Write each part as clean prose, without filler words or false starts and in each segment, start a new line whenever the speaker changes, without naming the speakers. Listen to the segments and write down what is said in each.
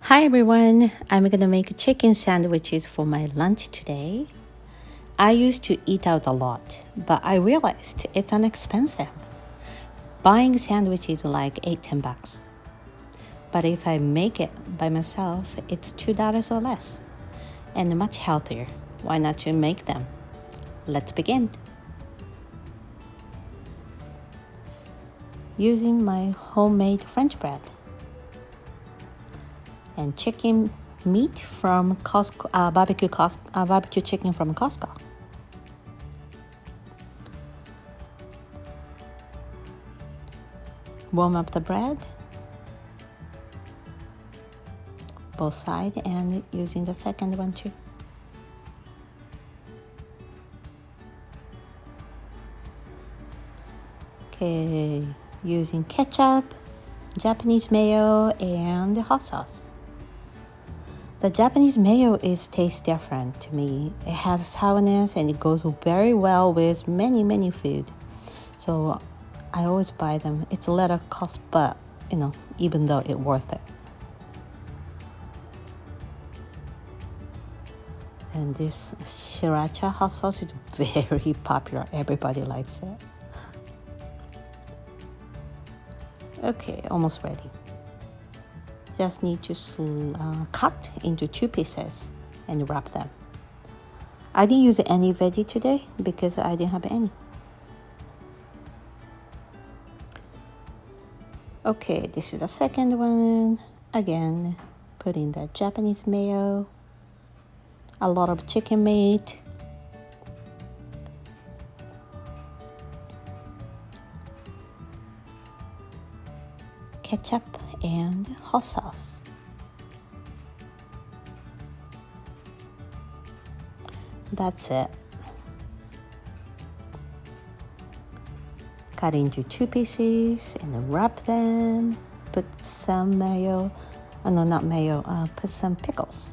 Hi everyone, I'm gonna make chicken sandwiches for my lunch today. I used to eat out a lot, but I realized it's inexpensive. Buying sandwiches like $8-10. But if I make it by myself, it's $2 or less, and much healthier. Why not you make them? Let's begin. Using my homemade French bread and chicken meat from Costco, barbecue chicken from Costco. Warm up the bread, both sides, and using the second one too. Okay, using ketchup, Japanese mayo, and hot sauce. The Japanese mayo tastes different to me. It has sourness and it goes very well with many food. So I always buy them. It's a little cost, but even though it's worth it. And this sriracha hot sauce is very popular. Everybody likes it. Okay, almost ready. Just need to cut into 2 pieces and wrap them. I didn't use any veggie today because I didn't have any. Okay, this is the second one. Again, put in the Japanese mayo, a lot of chicken meat, ketchup, and hot sauce. That's it. Cut into 2 pieces and wrap them. Put some mayo. No, not mayo. Put some pickles.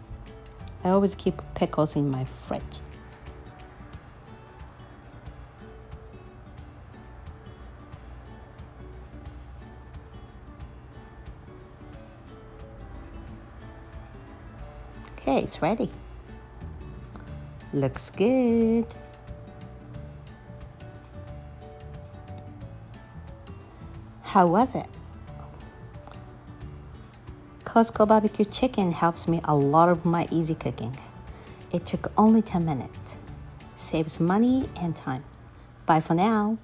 I always keep pickles in my fridge. Okay, it's ready. Looks good. How was it? Costco BBQ chicken helps me a lot of my easy cooking. It took only 10 minutes. Saves money and time. Bye for now.